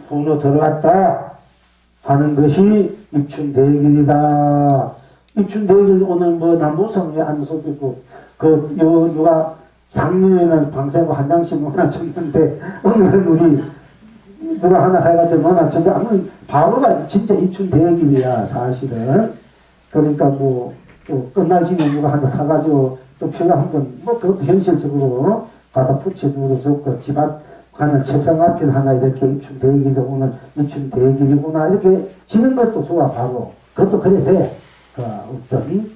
분으로 들어갔다 하는 것이 입춘대길이다. 입춘대길 오늘 뭐 남부성에 안 써있고 누가 작년에는 방세고 한 장씩 논아줬는데 오늘은 우리 누가 하나 해가지고 논아줬는데 바로가 진짜 입춘대길이야 사실은. 그러니까 뭐 또 끝나시면 누가 하나 사가지고 또 표가 한번 뭐 그것도 현실적으로 갖다 붙여주고도 좋고 집 앞 가는 책상 앞에 하나 이렇게 입춘대길이 오늘 입춘대길이구나 이렇게 지는 것도 좋아. 바로 그것도 그래 돼. 어떤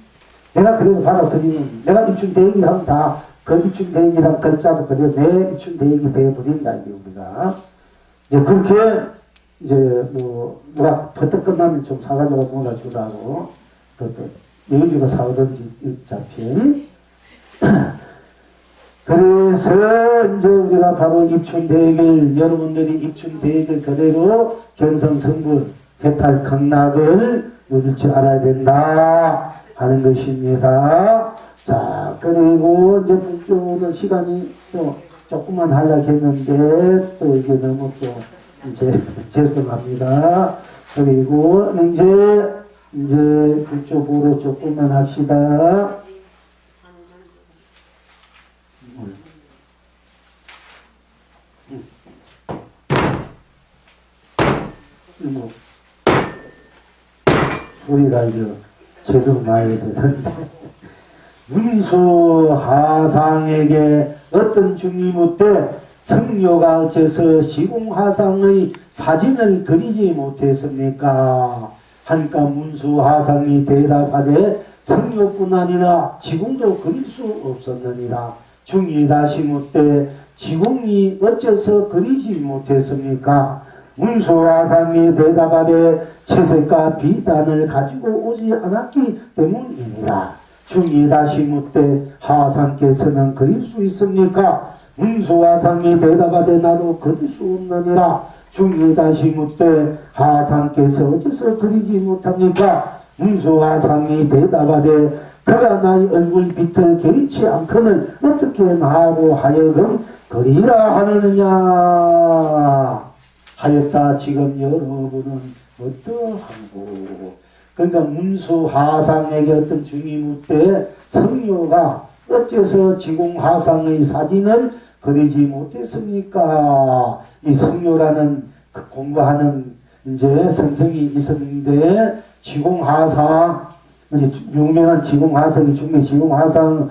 내가 그래도 받아들이면 내가 입춘대길 하면 다 그 입춘대길이란 글자도 그래 내 입춘대길이 돼버린다 이게 우리가 이제 그렇게 이제 뭐 누가 버터 끝나면 좀 사가지고 놀아주라고 그것도 여기가 사오든지 잡힌 그래서 이제 우리가 바로 입춘대길 여러분들이 입춘대길 그대로 견성성분 해탈 극락을 누릴 줄 알아야 된다 하는 것입니다. 자, 그리고 이제 북쪽은 시간이 또 조금만 하려했는데 또 이게 너무 또 이제 죄송합니다. 그리고 이제 북쪽으로 조금만 합시다. 뭐 우리가 이제 제대로 나야 되는데 문수하상에게 어떤 중이 묻되 성녀가 어째서 시공하상의 사진을 그리지 못했습니까? 하니까 문수하상이 대답하되 성녀뿐 아니라 지공도 그릴 수 없었느니라. 중이 다시 묻되 지공이 어째서 그리지 못했습니까? 문수하상이 대답하되 채색과 비단을 가지고 오지 않았기 때문이니라. 중이 다시 묻되 하상께서는 그릴 수 있습니까? 문수하상이 대답하되 나도 그릴 수 없느니라. 중이 다시 묻되 하상께서 어째서 그리지 못합니까? 문수하상이 대답하되 그가 나의 얼굴 빛을 개의치 않거늘 어떻게 나하고 하여금 그리라 하느냐 하였다. 지금 여러분은 어떠한고? 그러니까 문수하상에게 어떤 중이 묻되 성녀가 어째서 지공하상의 사진을 그리지 못했습니까? 이 성녀라는 그 공부하는 이제 선생이 있었는데 지공하상 유명한 지공하상이 중에 지공하상의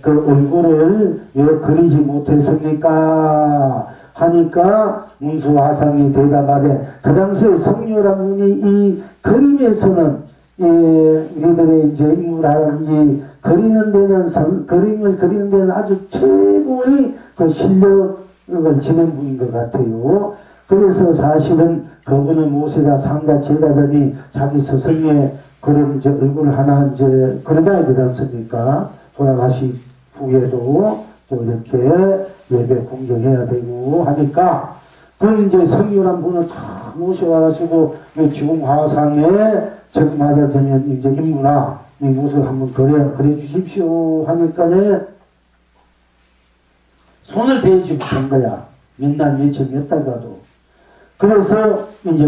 그 얼굴을 왜 그리지 못했습니까? 하니까 문수하상이 대답하되 그 당시에 성녀라는 분이 이 그림에서는 우리들의 이제 인물하는 그리는 데는 그림을 그리는 데는 아주 최고의 그 실력을 지닌 분인 것 같아요. 그래서 사실은 그분을 모세가 상자 제자들이 자기 스승의 그런 이제 얼굴 하나 이제 그려놔야 되지 않습니까? 돌아가시 후에도 또 이렇게 예배 공경해야 되고 하니까 그 이제 성유란 분을 다 모셔와가지고 지공화상에 적마다 되면 이제 인물아 이 모습을 한번 그려 주십시오 하니까 손을 대지 못한 거야. 몇 날 며칠 몇 달 가도. 그래서 이제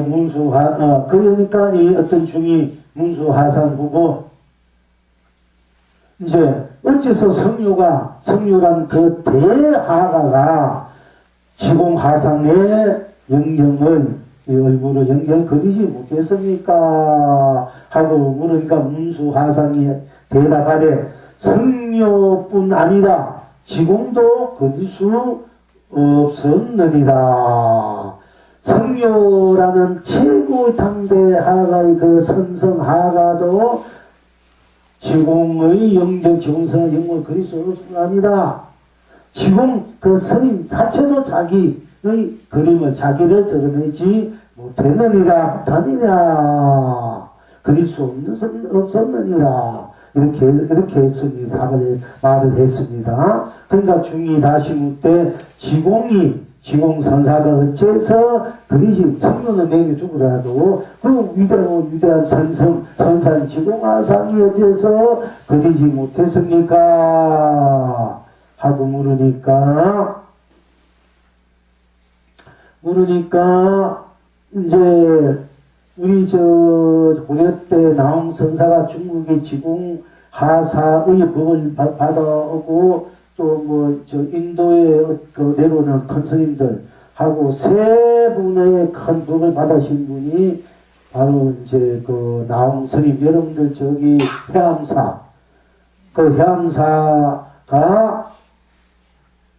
그러니까 이 어떤 중이 문수하상 보고 이제 어째서 성유란 그 대하가가 지공하상의 영경을 이 얼굴을 영경 그리지 못했습니까? 하고 물으니까 문수하상이 대답하되 성녀뿐 아니라 지공도 그릴 수 없었느니라. 성녀라는 최고 당대하가의 그 선성하가도 지공의 영경 지공성의 영을 그릴 수 없을 아니라 지공 그 스님 자체도 자기의 그림을 자기를 드러내지 못했느니라. 못하느냐 그릴 수 없었느니라. 이렇게 했습니다. 말을 했습니다. 그러니까 중이 다시 묻되 지공선사가 어째서 그리지 성녀는 내게 죽으라도 그 위대한 선산 지공하상이 어째서 그리지 못했습니까? 하고 물으니까 그러니까 이제 우리 저 고려 때 나홍 선사가 중국의 지공 하사의 법을 받아오고 또 뭐 저 인도의 그 내려오는 큰 스님들 하고 세 분의 큰 법을 받으신 분이 바로 이제 그 나홍 스님. 여러분들 저기 해암사, 그 해암사가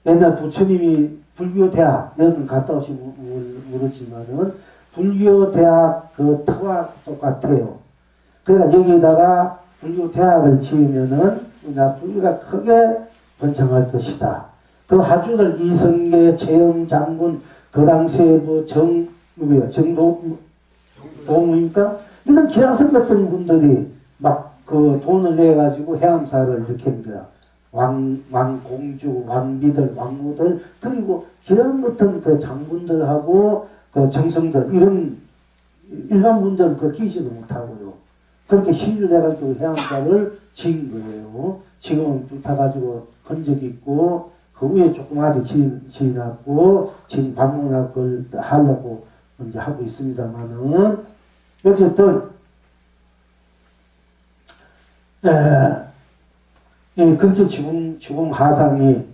옛날 부처님이 불교대학, 여러분 갔다 오시면 모르지만은 불교대학 그 터와 똑같아요. 그러니까 여기다가 불교대학을 지으면은 우리나라 불교가 크게 번창할 것이다. 그 하주들 이성계, 최영 장군, 그 당시에 뭐 정도무입니까? 이런 기라성 같은 분들이 막 그 돈을 내가지고 해암사를 이렇게 한 거야. 왕공주, 왕비들, 왕후들, 그리고 기라성 같은 그 장군들하고 그 정성들, 이런 일반 분들은 그 끼지도 못하고요. 그렇게 신주돼가지고 해암사를 지은 거예요. 지금은 붙어가지고 흔적이 있고, 그 위에 조그맣게 지어놨고, 지금 방문학을 하려고 이제 하고 있습니다만은, 어쨌든, 그렇게 지공 하상이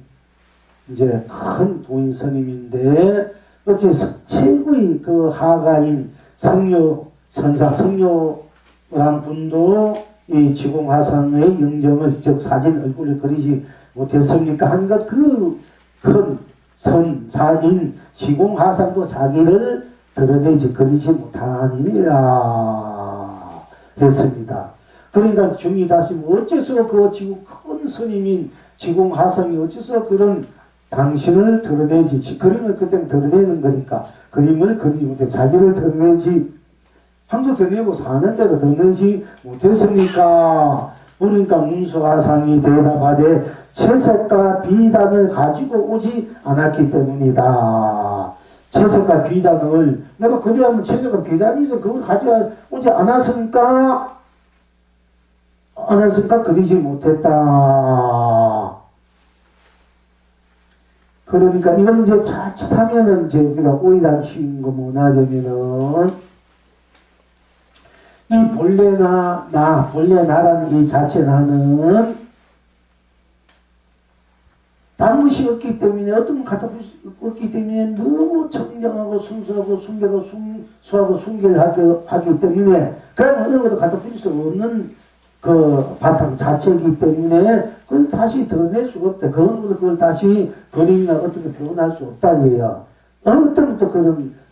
이제 큰 도인 스님인데, 어째 최고의 그 하가인 성료, 선사 성료란 분도 이 지공 하상의 영정을, 즉 사진 얼굴을 그리지 못했습니까? 하니까 그 큰 선사인 지공 하상도 자기를 드러내지 그리지 못하니라 했습니다. 그러니까 중이 다시 어째서 그 지구 큰 스님인 지공 하상이 어째서 그런 당신을 드러내지, 그림을 그때 드러내는 거니까 그림을 그리지 못해 자기를 드러내지, 항상 드러내고 사는 대로 드러내지 못했습니까? 그러니까 문수하상이 대답하되 채색과 비단을 가지고 오지 않았기 때문이다. 채색과 비단을 내가 그래야면 채색과 비단이 있어 그걸 가져오지 않았으니까 그리지 못했다. 그러니까 이건 이제 자칫하면은 이제 우리가 오해하기 쉬운 거 뭐냐 되면은 이 본래 나라는 이 자체 나는 단무시 없기 때문에 어떤 갖다 없기 때문에 너무 청정하고 순수하고 수하고 순결하기 때문에 그럼 어느 것도 갖다 붙일 수 없는 그 바탕 자체이기 때문에 그걸 다시 드러낼 수가 없다. 그걸 다시 그림이나 어떻게 표현할 수 없다 이에요. 어떤 것도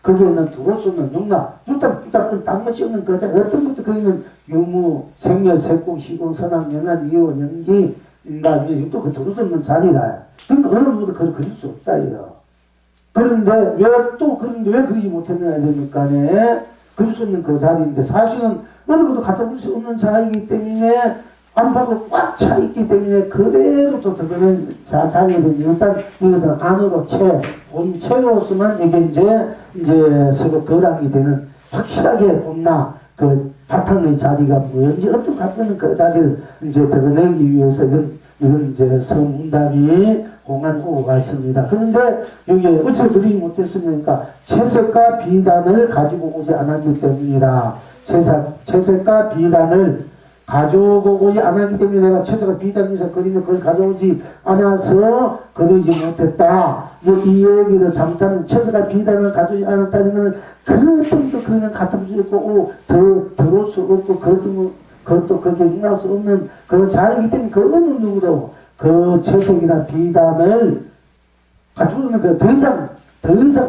거기에는 들어올 수 없는 용납, 부탁은 단맛이 없는 거자. 어떤 것도 거기는 유무, 생멸, 색공, 시공, 선악, 명암, 이원, 연기, 인간, 또 그 들어올 수 없는 자리라. 그럼 어느 누구도 그걸 그릴 수 없다 이에요. 그런데 왜 그리지 못했느냐 이러니까네. 그릴 수 없는 그 자리인데 사실은 어느 것도 갖다 볼 수 없는 자리이기 때문에 안팎으로 꽉 차 있기 때문에 그대로 또 드러낸 자리에 일단 이것들은 안으로 본체로서만 이게 이제 서로 거랑이 되는 확실하게 본나 그 바탕의 자리가 뭐였는지 어떤 갖고는 그 자리를 이제 드러내기 위해서 이런 이제 서문답이 공안하고 갔습니다. 그런데 여기 어째 그리지 못했습니까? 채색과 비단을 가지고 오지 않았기 때문이라. 채색과 비단을 가져오고 오지 않았기 때문에 내가 채색과 비단에서 그리는 그걸 가져오지 않아서 그리지 못했다. 이 얘기를 잘못하면 채색과 비단을 가져오지 않았다는 것은 그것도 그는 갖다 수 없고 들어올 수 없고 그것도 그게 응할 수 없는 그런 자리이기 때문에 그 어느 누구도 그 채색이나 비단을 가져오는 그 더 이상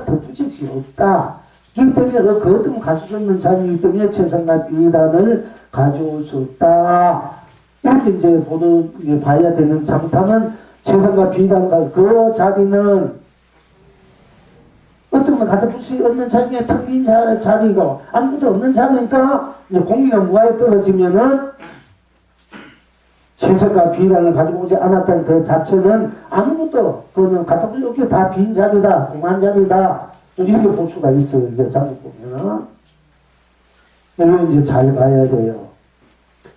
덧붙일 수 없다. 그렇기 때문에 그 어떤 가져올 수 없는 자리이기 때문에 채색과 비단을 가져올 수 없다. 이렇게 이제 봐야 되는 잘못하면 채색과 비단과 그 자리는 어떤 건 갖다 볼 수 없는 자리에 텅 빈 자리고 아무것도 없는 자리니까 이제 공기가 무하에 떨어지면은 채색과 비단을 가지고 오지 않았다는 그 자체는 아무것도 그거는 갖다 볼 수 없게 다 빈 자리다, 공한 자리다 이렇게 볼 수가 있어요. 이제 잘못 보면은 이거 이제 잘 봐야 돼요.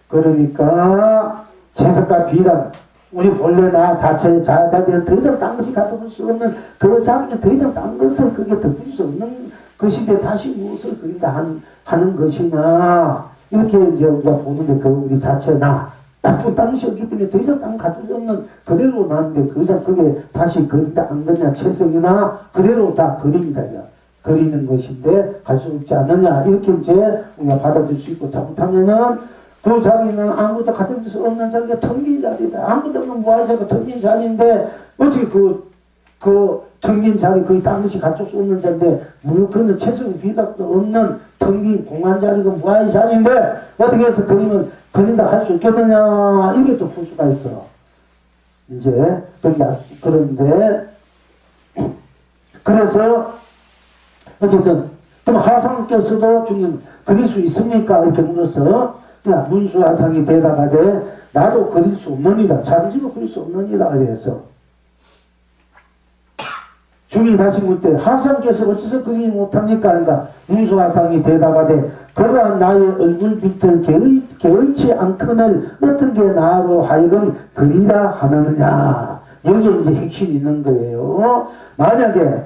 그러니까 채색과 비단 우리 본래 나 자체 자자들은 더 이상 딴 것이 갖다 수 없는 그 자기는 더 이상 딴 것을 그게 덮을 수 없는 것인데 다시 무엇을 그린다 하는 것이나 이렇게 이제 우리가 보는데 그 우리 자체 나 나쁜 딴 것이 없기 때문에 더 이상 딴 갖다 수 없는 그대로 나는데 그 이상 그게 다시 그린다 안 그러냐 채색이나 그대로 다 그림이다 그리는 것인데 갈 수 없지 않느냐 이렇게 이제 우리가 받아들일 수 있고 잘못하면은 그 자리는 아무것도 가질 수 없는 자리가 텅 빈 자리다. 아무것도 없는 무한자가 텅 빈 자리인데 어떻게 그 텅 빈 자리 거의 딴 것이 갖출 수 없는 자리인데 그는 채색 비답도 없는 텅 빈 공간 자리가 무한의 자리인데 어떻게 해서 그린다 할 수 있겠느냐 이게 또 풀 수가 있어. 이제 그런데 그래서 어쨌든 그럼 하상께서도 주님 그릴 수 있습니까? 이렇게 물어서 문수하상이 대답하되 나도 그릴 수 없느니라 잠시도 그릴 수 없느니라 그래서 주님 다시 묻되 하상께서 어째서 그리지 못합니까? 그러니까 문수하상이 대답하되 그러한 나의 얼굴빛을 개의치 않거늘 어떤 게 나로 하여금 그리라 하느냐 여기에 이제 핵심이 있는 거예요. 만약에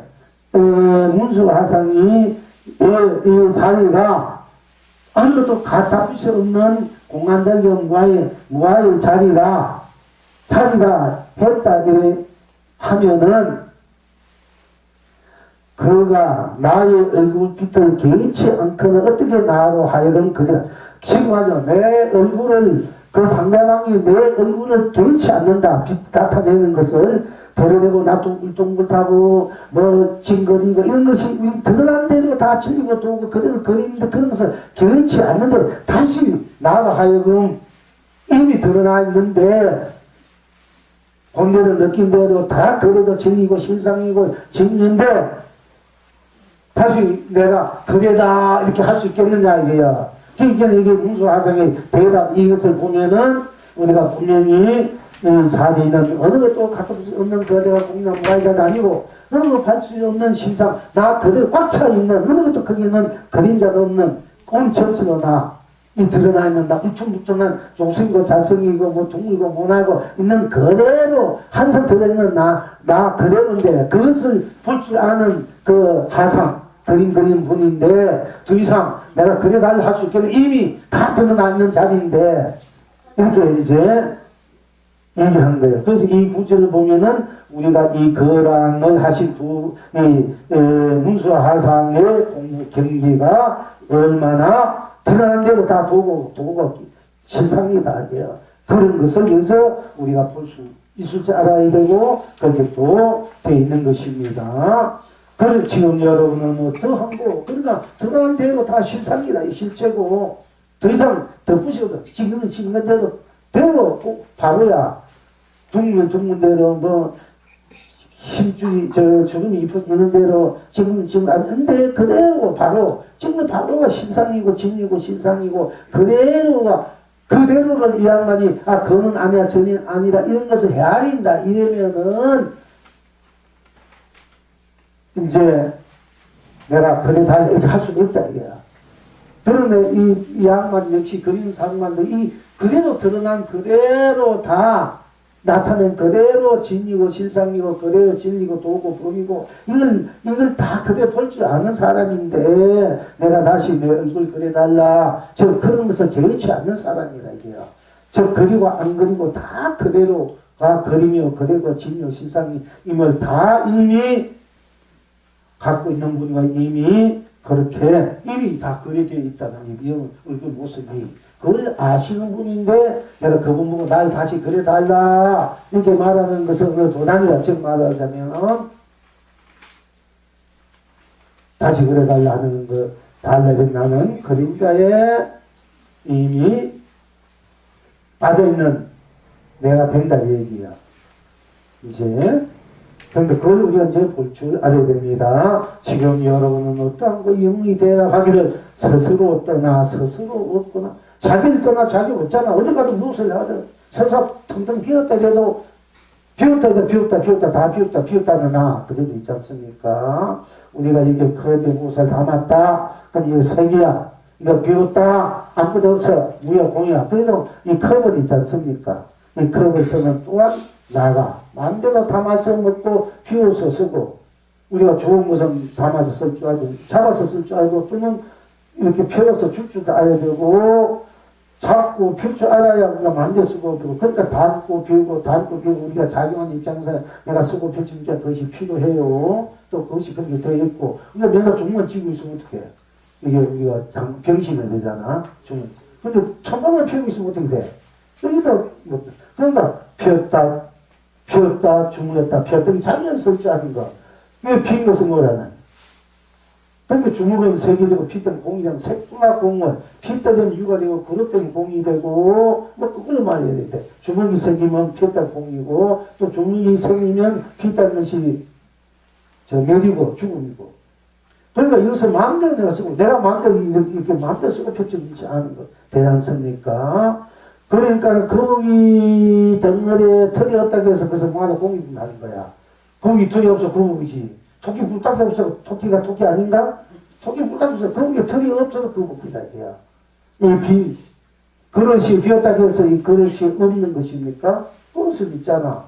문수하상이 이 자리가 아무것도 답할 수 없는 공간적인 무아의 자리가 했다 이래 하면은 그가 나의 얼굴빛을 개의치 않거나 어떻게 나로 하여금 그래 지금 하죠. 내 얼굴을 그 상대방이 내 얼굴을 개의치 않는다 나타내는 것을 드러내고 나 둥글둥글하고 뭐 징거리고 이런 것이 우리 드러난 대로 다 질리고 또 그래도 그림인데 그런 것을 개의치 않는데 다시 나가 하여금 이미 드러나 있는데 본대로 느낀 대로 다 그래도 질리고 실상이고 질리는데 다시 내가 그래다 이렇게 할 수 있겠느냐 이게야. 그러니까 이게 문수하상의 대답 이것을 보면은 우리가 분명히 사리는 어느 것도 갖다 수 없는 그대가 공양 무아이자가 아니고 어느 것도 할 수 없는 신상 나 그대로 꽉 차 있는 어느 것도 거기는 그림자도 없는 온 전체로 이 드러나 있는 나 울퉁불퉁한 조승이고 자성이고 뭐 둥글고 모나고 있는 그대로 항상 들어있는 나 그대로인데 그것을 볼 줄 아는 그 하상 그림 분인데 더 이상 내가 그래달라 할 수 있겠네 이미 다 드러나 있는 자리인데 이렇게 이제 얘기한 거예요. 그래서 이 구절을 보면은 우리가 이 거랑을 하신 문수하상의 공부 경기가 얼마나 드러난 대로 다 보고 실상이다. 그런 것을 여기서 우리가 볼 수 있을 줄 알아야 되고 그렇게 또 돼 있는 것입니다. 그래서 지금 여러분은 어떠한 거 그러니까 드러난 대로 다 실상이다. 실체고 더 이상 덧붙여도 지금은 지금 대로 바로야. 둥근 대로 뭐 힘줄이 주름이 있는 대로 지금 근데 그대로 바로 지금 바로가 실상이고 진이고 실상이고 그대로를 이 양반이 그는 아니야 저는 아니라 이런 것을 헤아린다 이러면은 이제 내가 그래다 이렇게 할 수도 있다 이거야. 그런데 이 양반 역시 그림 상관도 그대로 드러난 그대로 다 나타낸 그대로 진이고 실상이고 그대로 진리고 도고 법이고 이걸 다 그대로 볼 줄 아는 사람인데 내가 다시 내 얼굴 그려달라 저 그런 것을 개의치 않는 사람이라 이게요. 저 그리고 안 그리고 다 그대로가 그림이요 그대로 진이요 실상임을 다 이미 갖고 있는 분과 이미 그렇게 이미 다 그려져 있다는 이 얼굴 모습이 그걸 아시는 분인데 내가 그분 보고 날 다시 그려달라 이렇게 말하는 것은 도단이다. 즉 말하자면 다시 그려달라 하는 거 달라진 나는 그림자에 이미 빠져있는 내가 된다 이 얘기야. 이제 그런데 그걸 우리가 이제 볼 줄 알아야 됩니다. 지금 여러분은 어떠한 거 영이 대답하기를 스스로 떠나 스스로 없구나. 자기를 떠나 자기 없잖아. 어디 가도 무엇을 하든 서서 텅텅 비었다 해도 비웠다 다 비웠다는 나 그래도 있지 않습니까? 우리가 이게 거대 무엇을 담았다. 그럼 이게 색이야. 이거 비웠다. 아무것도 없어. 무야 공이야. 그래도 이 컵은 있지 않습니까? 이 컵에서는 또한 나가 마음대로 담아서 먹고 비워서 쓰고 우리가 좋은 것은 담아서 쓸 줄 알고 잡아서 쓸 줄 알고 또는 이렇게 펴서 줄 줄 알아야 되고 잡고 필 줄 알아야 우리가 마음대로 쓰고 비우고 그러니까 담고 비우고 담고 비우고 우리가 작용하는 입장에서 내가 쓰고 펼치니까 그것이 필요해요. 또 그것이 그렇게 되어 있고 우리가 맨날 종만 쥐고 있으면 어떡해. 이게 우리가 병신이 되잖아. 근데 천방을 피우고 있으면 어떻게 돼? 여기다 뭐 그러니까 피웠다 주물렀다 피웠다 자기가 쓸 줄 아는 거. 왜 피운 것은 뭐라는? 그러니까 주먹은 색이 되고 피던 공이 되면 색과 공은 피던 이유가 되고 그릇된 공이 되고 뭐 그걸 말해야 돼. 주먹이 색이면 피었던 공이고 또 주먹이 색이면 피던 것이 멸이고 죽음이고 그러니까 여기서 마음대로 내가 쓰고 내가 마음대로 이렇게 마음대로 쓰고 펼쳐지지 않은 거 되지 않습니까? 그러니까 거기 덩어리에 털이 없다고 해서 그래서 뭐하나 공이 나는 거야. 거기 털이 없어 거북이지. 토끼 뿔딱이 없어 토끼가 토끼 아닌가? 토끼 뿔딱이 없어 거기에 털이 없어도 거북이다 이거야. 이 그릇이 비었다고 해서 이 그릇이 없는 것입니까? 그릇은 있잖아.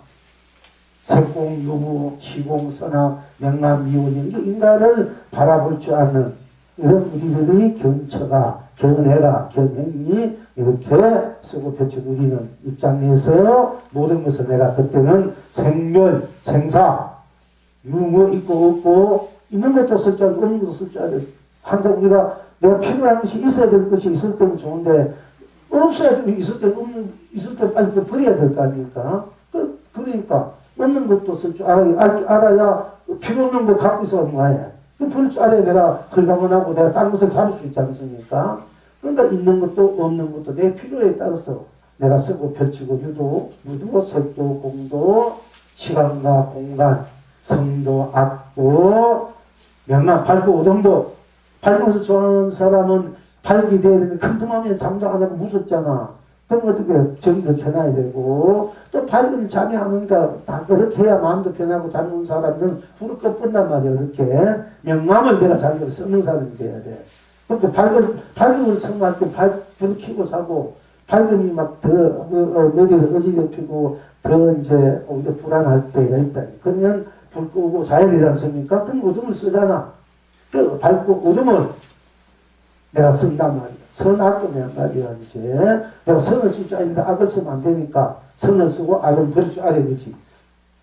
색공, 유무, 시공, 선악, 명암, 미운 인간을 바라볼 줄 아는 이런 우리들의 견처가 견해가 견행이 이렇게 쓰고 펼쳐 누리는 입장에서 모든 것을 내가 그때는 생멸, 생사 유무 있고 없고 있는 것도 쓸 줄 알고 없는 것도 쓸 줄 알고 항상 우리가 내가 필요한 것이 있어야 될 것이 있을 때는 좋은데 없어야 되고 있을 때 빨리 버려야 될 거 아닙니까? 그러니까 없는 것도 쓸 줄 알아야 필요 없는 거 갖고 있어 뭐해. 버릴 줄 알아야 내가 헐가문하고 내가 다른 것을 잡을 수 있지 않습니까? 그러니까 있는 것도 없는 것도 내 필요에 따라서 내가 쓰고 펼치고 유도 색도 공도 시간과 공간 성도 악도 명랑 밝고 오동도 밝은 것을 좋아하는 사람은 밝게 돼야 되는데 큰 도마면 잠도 안 하고 무섭잖아. 그럼 어떻게 정도 켜놔야 되고 또 밝으면 잠이 안 오니까 다 그렇게 해야 마음도 편하고 잠이 온 사람은 부르껏 끈단 말이야. 그렇게 명망을 내가 자기가 쓰는 사람이 돼야 돼. 그러니까 밝음을 성공할 때 불을 켜고 자고 밝음이 막 더 머리를 어지럽히고 더 이제 오히려 불안할 때가 있다. 그러면 불 끄고 자야 되지 않습니까? 그럼 어둠을 쓰잖아. 그 밝고 어둠을 내가 쓴단 말이야. 선악도 말이야, 이제. 내가 선을 쓸 줄 아는데 악을 쓰면 안 되니까 선을 쓰고 악을 버릴 줄 알아야 되지.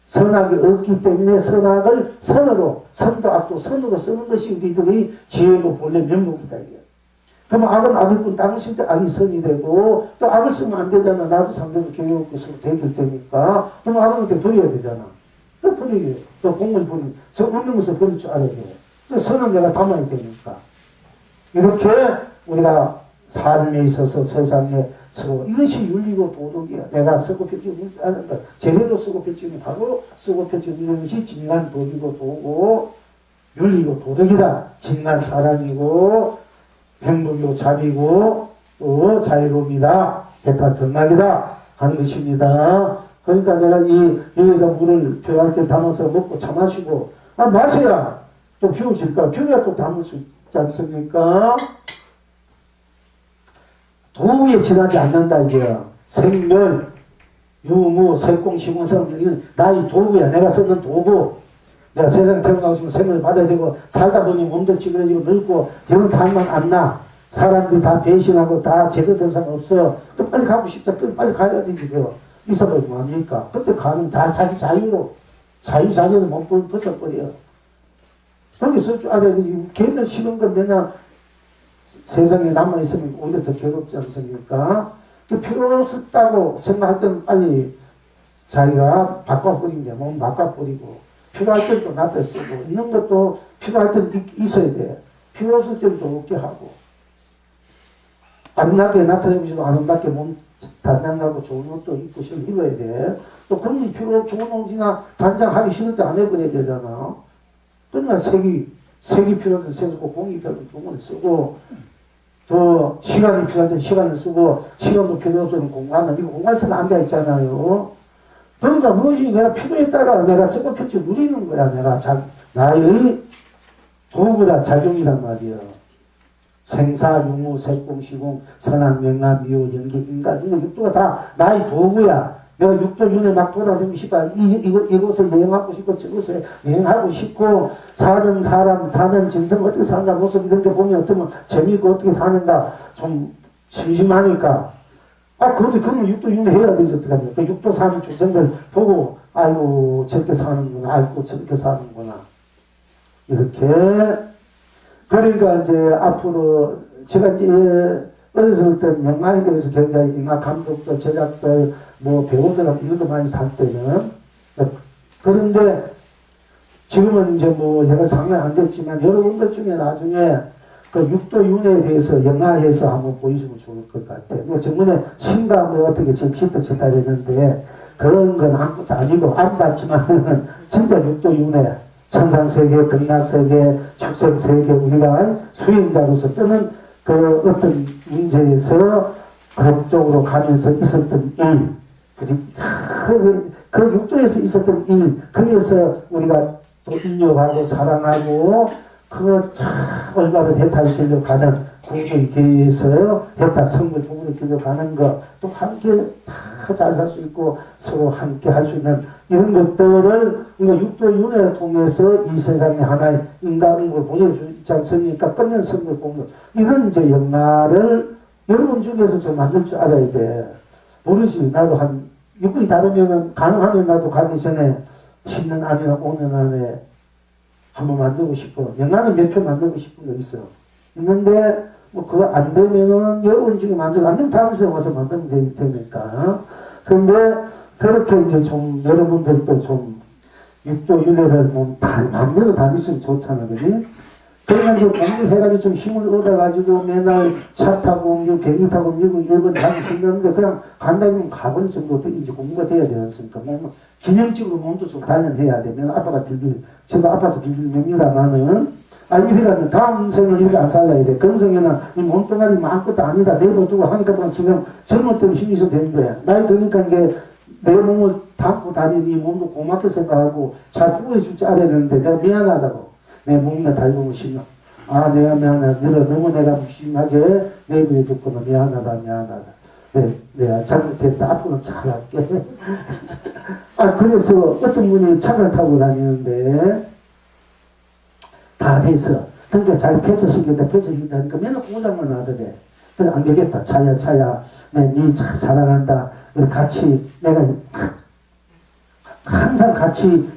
선악이 없기 때문에 선악을 선으로, 선도 악도 선으로 쓰는 것이 우리들의 지혜고 본래 면목이다, 이게. 그럼 악은 악을 뿐 악을 쓸 때 악이 선이 되고 또 악을 쓰면 안 되잖아. 나도 상대로 교육을 쓰고 되길 테니까. 그럼 악은 어떻게 버려야 되잖아. 또 버리게. 또 공을 버리고. 없는 것을 버릴 줄 알아야 돼. 또 선은 내가 담아야 되니까. 이렇게 우리가 삶에 있어서 세상에 서로 이것이 윤리고 도덕이야. 내가 쓰고 펼치는 하는 것. 제대로 쓰고 펼치는 바로 쓰고 펼치는 것이 진간 도리고 도고 윤리고 도덕이다. 진간 사랑이고 행복이고 자비고 또 자유로움이다. 대파 정락이다. 하는 것입니다. 그러니까 내가 여기다 물을 필요할 때 담아서 먹고 차 마시고 마셔야 또 비워질까? 비워야 또 담을 수 있지 않습니까? 도구에 지나지 않는다 이거야. 생멸, 유무, 색공, 시공성 이건 나의 도구야. 내가 쓰는 도구. 내가 세상에 태어나서 생명을 받아야 되고 살다 보니 몸도 찌그러지고 늙고 이런 삶만 안 나. 사람들이 다 배신하고 다 제대로 된 사람 없어. 또 빨리 가고 싶다. 또 빨리 가야 되지. 있어버리면 뭐합니까? 그때 가는 다 자기 자유로 자유자재를 못 벗어버려. 그렇게 쓸 줄 알아야 되지. 걔들 싫은 건 맨날 세상에 남아있으면 오히려 더 괴롭지 않습니까? 필요 없다고 생각할 때는 빨리 자기가 바꿔버린 게 몸 바꿔버리고 필요할 때는 또 놔둬 쓰고 있는 것도 필요할 때는 있어야 돼. 필요 없을 때는 또 없게 하고 아름답게 나타내고싶으면 아름답게 몸 단장하고 좋은 옷도 입고 입어야 돼. 또 그런 필요 없고 좋은 옷이나 단장하기 싫을 때 안 해버려야 되잖아. 그러니까 색이 필요할 때 색 쓰고 공이 필요할 때 공을 쓰고 또 시간이 필요할 때 시간을 쓰고 시간도 필요 없으면 공간은 이거 공간에서는 안 돼 있잖아요. 그러니까 무엇이 내가 필요에 따라 내가 쓰고 펼쳐 누리는 거야. 내가 나의 도구다 작용이란 말이야. 생사, 유무, 색공, 시공, 선악, 명암, 미호, 연기, 인간 이거 육도가 다 나의 도구야. 내가 육도윤회 막 돌아다니고 싶어. 이곳을 여행하고 싶고, 저곳에 여행하고 싶고, 사는 짐승 어떻게 사는가, 모습 이런 게 보면 어떠면 재미있고 어떻게 사는가, 좀 심심하니까. 그런데 그러면 육도윤회 해야 되지, 어떡합니까? 그 육도 사는 중생들 보고, 아이고, 저렇게 사는구나, 아이고, 저렇게 사는구나. 이렇게. 그러니까 이제 앞으로, 제가 이제 어렸을 때는 영화에 대해서 굉장히 영화 감독들, 제작들, 배우들하고 일도 많이 살 때는. 그런데 지금은 이제 제가 상관 안 됐지만 여러분들 중에 나중에 그 육도윤회에 대해서 영화에서 한번 보여주면 좋을 것 같아요. 정문에 신가 어떻게 지금 히트쳤다 했는데 그런 건 아무것도 아니고 안 봤지만 진짜 육도윤회, 천상세계, 극락세계, 축생세계 우리가 수행자로서 뜨는 그 어떤 문제에서 그쪽으로 가면서 있었던 일, 그 육도에서 있었던 일, 거기에서 우리가 또 인력하고 사랑하고 그거 올바른 해탈을 길러가는 공부의 길에서 해탈 성불 부부를 길러가는 것, 또 함께 다 잘 살 수 있고 서로 함께 할 수 있는 이런 것들을 우리가 육도윤회를 통해서 이 세상에 하나의 인간을 보여주지 않습니까? 끝낸 성불 공부, 이런 이제 영화를 여러분 중에서 좀 만들 줄 알아야 돼. 모르지. 나도 육군이 다르면은 가능하면 나도 가기 전에 10년 안이나 5년 안에 한번 만들고 싶어. 영화는 몇 편 만들고 싶은 거 있어. 있는데 그거 안 되면은 여러분 중에 안 되면 다른 데 와서 만들면 되니까. 그런데 그렇게 이제 좀 여러분들도 좀 육도윤회를 마음대로 다니시면 좋잖아, 그지? 그러면 이제 공부해가지고 좀 힘을 얻어가지고 맨날 차 타고 옮기고 비행기 타고 옮기고 일본 다니시는데 그냥 간단히 가버릴 정도 이제 공부가 돼야 되지 않습니까? 기념적으로 몸도 좀 단련해야 되면 아빠가 저도 아파서 빌빌맵니다만은 이래가지고 다음 생은 이렇게 안 살아야 돼. 금생에는 이 몸뚱아리 아무것도 아니다 내버두고 하니까 그냥 지금 젊을 때는 힘이 있어도 되는 거야. 나이 드니까 이게 내 몸을 담고 다니니 몸도 고맙게 생각하고 잘 보호해줄 줄 알아야 되는데 내가 미안하다고. 내 몸에 달고 싶나? 내가 미안하다. 너무 내가 무심하게 내버려 뒀구나. 미안하다. 내가 잘못했다. 앞으로 잘할게. 그래서 어떤 분이 차를 타고 다니는데 다 돼서 그러니까 잘 폐차시킨다 하니까 맨날 고장만 나더래. 그래서 안 되겠다. 차야. 네 사랑한다. 같이 내가 항상 같이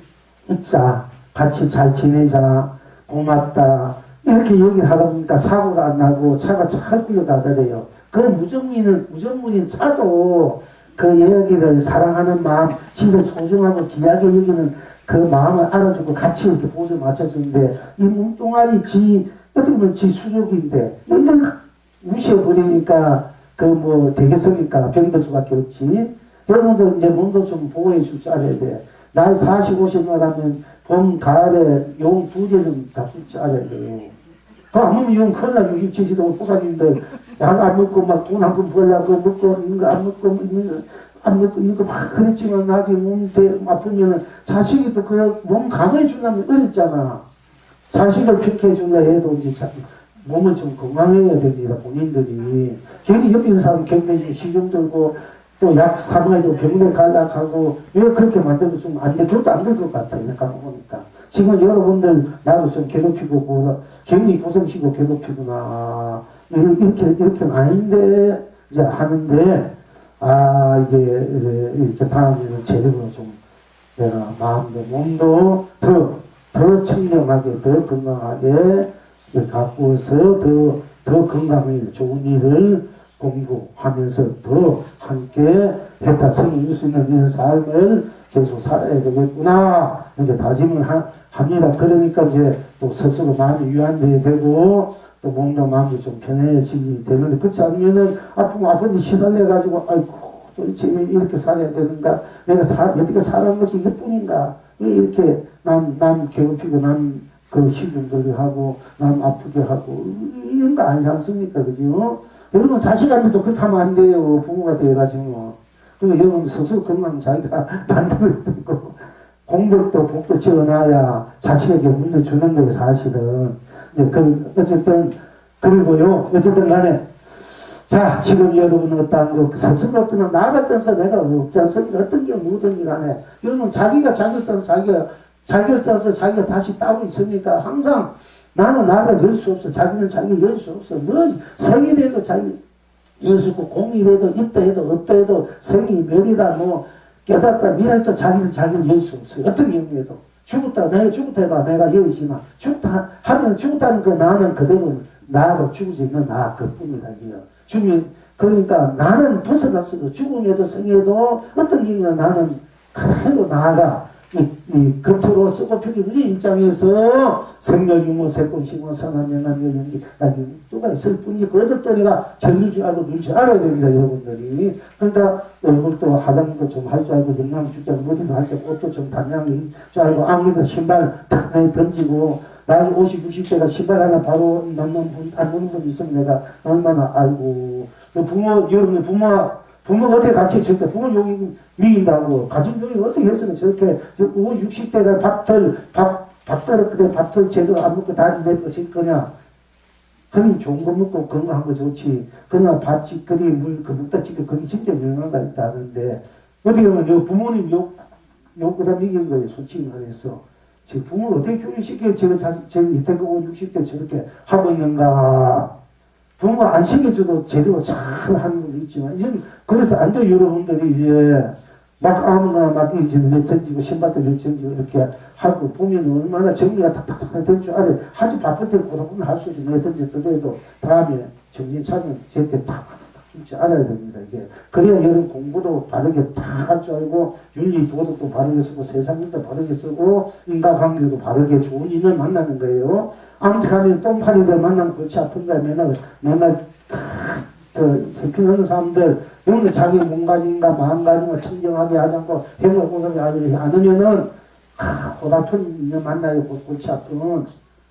있자. 같이 잘 지내자. 고맙다. 이렇게 얘기를 하다 보니까 사고가 안 나고 차가 잘 끌려가더래요. 그 무전문인 차도 그 이야기를 사랑하는 마음, 진짜 소중하고 귀하게 여기는 그 마음을 알아주고 같이 이렇게 보조 맞춰주는데 이 몸뚱아리 어떻게 보면 지 수족인데 이걸 무시해버리니까 되겠습니까? 병들 수밖에 없지. 여러분도 이제 몸도 좀 보호해 줄 줄 알아야 돼. 나이 40, 50 나가면 봄, 가을에 용 2개 좀 잡술 줄 알아야 돼. 안 먹으면 용 큰일 나. 60, 70도 보살님들 안 먹고 막 돈 한 푼 벌려고 먹고 있는 거 안 먹고 있는 거 막 그랬지만 나중에 몸 아프면은 자식이 또 그 몸 강화해 주려면 어렵잖아. 자식을 평가해 주려 해도 이제 몸을 좀 건강해야 됩니다. 본인들이. 괜히 옆에 있는 사람 경매지 신경 들고 또 약 사먹어가지고 병원에 가려고 왜 그렇게 만들어주면 안 돼? 그것도 안 될 것 같아. 이렇게 보니까. 지금 여러분들 나도 좀 괴롭히고 괜히 고생시고 괴롭히구나. 이렇게는 아닌데 이제 하는데 이게 다음에는 제대로 좀 내가 마음도 몸도 더 청량하게 더 건강하게 가꾸어서 더 건강하게 좋은 일을 공부하면서 더 함께 해탈성을 이룰 수 있는 이런 삶을 계속 살아야 되겠구나 이렇게 다짐을 합니다. 그러니까 이제 또 스스로 마음이 위안돼야 되고 또 몸도 마음도 좀 편해지게 되는데 그렇지 않으면은 아픈데 시달려가지고 아이고 도대체 이렇게 살아야 되는가 내가 어떻게 살아는 것이 이것뿐인가 왜 이렇게 남 괴롭히고 남 시중 들게 하고 남 아프게 하고 이런 거 아니지 않습니까? 그죠? 여러분 자식한테도 그렇게 하면 안 돼요. 부모가 돼가지고. 그러니까 여러분 스스로 건강 자기가 만들어야 되고 공덕도 복도 지어놔야 자식에게 물려주는 거예요. 사실은. 어쨌든 그리고요. 어쨌든 간에 자, 지금 여러분 어떤 그 스스로부터는 나 같아서 내가 없지 않습니까? 어떤 게 뭐든지 간에. 여러분 자기가 자기를 떠서 자기를 떠서 자기가 다시 따로 있습니까? 항상 나는 나를 열 수 없어. 자기는 자기를 열 수 없어. 뭐 생일에도 자기 열 수 없고 공일에도 있다 해도 없다 해도 생이 멸이다 뭐 깨닫다 미래도 자기는 자기를 열 수 없어. 어떤 경우에도. 죽었다 내가 죽었다 해봐. 내가 여기지만 죽다 하면 죽었다는 그 나는 그대로 나로 죽지 있는 나 그뿐이다 이게요. 죽으면 그러니까 나는 벗어났어도 죽음에도 생에도 어떤 경우는 나는 그대로 나아가 이 겉으로 쓰고 표기 우리 입장에서 생멸 유무 세권 희무 선한 명한 연기 누가 있을 뿐이지 그래서 또 내가 전릴 줄 알고 누릴 줄 알아야 됩니다 여러분들이. 그러니까 얼굴도 화장도 좀 할 줄 알고 영양 줄 줄 알고 머리도 할 줄 알고 옷도 좀 단양히 줄 알고 아무래도 신발 탁 던지고 나이 50, 60대가 신발 하나 바로 안 넣는 분 있으면 내가 얼마나 알고 부모 여러분들 부모가 어떻게 가르쳐줄 때 부모 욕이 미인다고 가정교육 어떻게 했으면 저렇게 50, 60대가 밥틀 제대로 안 먹고 다 내고 질 거냐. 그니 좋은 거 먹고 건강한 거 좋지. 그러나 밥집 그리 물 그 먹다 치고 그게 진짜 영향가 있다는데 어떻게 보면 요 부모님 욕보다 이긴 거예요. 솔직히 말해서. 지금 부모를 어떻게 교육시켜요? 제가 이때가 50, 60대 저렇게 하고 있는가. 부모 안 시켜줘도 제대로 잘 하는 건 있지만, 이제는 그래서 안 돼요, 여러분들이 이제. 막 아무나 막 이제 내 던지고, 신발도 던지고, 이렇게 하고, 보면 얼마나 정리가 탁탁탁 될 줄 알아요. 하지 바쁠 때 고등부는 할 수 있지. 내 던졌더라도 다음에 정신 차리면 제때 탁탁탁 줄 줄 알아야 됩니다, 이게. 그래야 여러분 공부도 바르게 다 할 줄 알고, 윤리 도덕도 바르게 쓰고, 세상일도 바르게 쓰고, 인간관계도 바르게 좋은 인을 만나는 거예요. 아무튼 가면 똥파리들 만나면 골치 아픈가 맨날 해피는 사람들 여러분 자기 몸가짐과 마음가짐과 청정하게 하지 않고 행복하게 하지 않으면은 고달픈 인연 만나요. 골치 아프면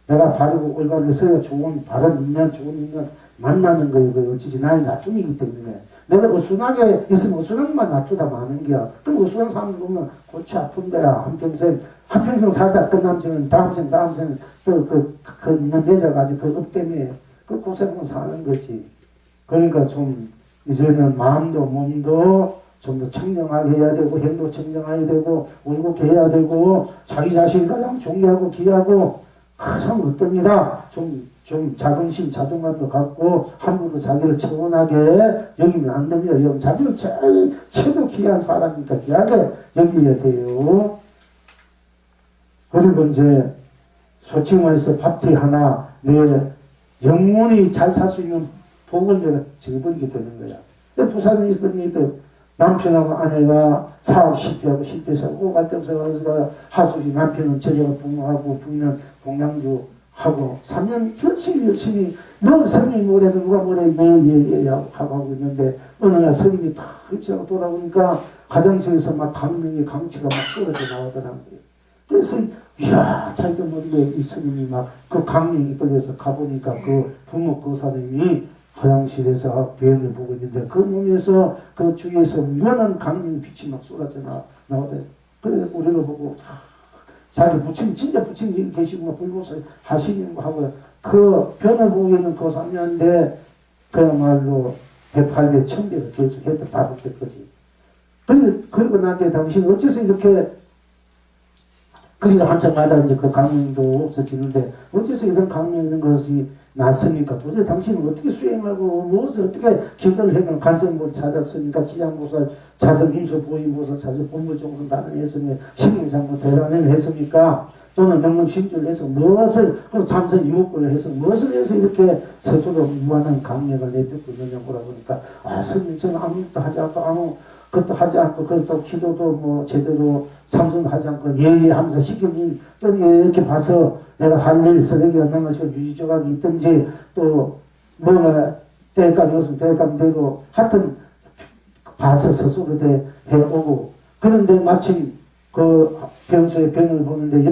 내가 바르고 올바르게 서야 좋은 바른 인연 좋은 인연 만나는 거예요. 그 어찌지 나의 나중이기 때문에 내가 어순하게 있으면 어순한만 놔두다 마는 거야. 그럼 어순한 사람 보면 골치 아픈 거야. 한평생 살다 끝나면 다음 생 또 그 인연 맺어가지고 그 업 때문에 그 고생은 사는 거지. 그러니까 좀 이제는 마음도 몸도 좀 더 청정하게 해야 되고 행도 청정해야 되고 올곧게 해야 되고 자기 자신을 가장 존경하고 귀하고 참 어떻습니다. 좀 자긍심 자존감도 갖고 함부로 자기를 청원하게 여기면 안 됩니다. 여러분 자기를 제일 최고 귀한 사람이니까 귀하게 여겨야 돼요. 그리고 이제 솔직히 말해서 밥티 하나 내 영원히 잘 살 수 있는 복을 내가 줘버리게 되는 거야. 부산에 있었던 일도 남편하고 아내가 사업 실패하고 실패해서 오갈 데 없어서 하숙이 남편은 저녁을 부모하고 부인은 공양주 하고 3년 열심히 너 성님이 뭐래도 누가 뭐래 예 하고 있는데 어느 날 성님이 다 입사하고 돌아오니까 화장실에서 막 강치가 막 쏟아져 나오더라고요. 그래서 이야 자기가 뭔데 이 스님이 막 그 강령이 떨려서 가보니까 그 부모 그 사람이 화장실에서 배를 보고 있는데 그 몸에서 그 주위에서 무한한 강령 빛이 막 쏟아져 나오더라고요. 그래서 우리를 보고 자기 부처님 진짜 부처님 계시구나 불보서 하시는 거 하고 그 변을 보고 있는 그 사람인데 그야말로 108배 1000배를 계속 했다 받았겠거지. 그리고 나한테 당신 어째서 이렇게 그리고 한참마다 이제 그 강령도 없어지는데 어째서 이런 강령 있는 것이 났습니까? 도대체 당신은 어떻게 수행하고 무엇을 어떻게 기도를 했는 간성보를 찾았습니까? 지장보살 자선 임수 보인보살 자선 본물종선 다른 했으며 신명장보 대란을 했습니까? 또는 명령심주를 해서 무엇을 참선 이목구를 해서 무엇을 해서 이렇게 스스로 무한한 강력을 내뱉고 있느냐고 보니까 스님 저는 아무것도 하지 않고 그것도 하지 않고 그것도 기도도 뭐 제대로 삼순도 하지 않고 예의하면서 시키니 또 이렇게 봐서 내가 할 일 서력이 없는 것이 유지조각이 있든지 또 뭐가 때감 없으면 때감대로 하여튼 봐서 스스로 해오고 그런데 마침 그 병소에 병을 보는데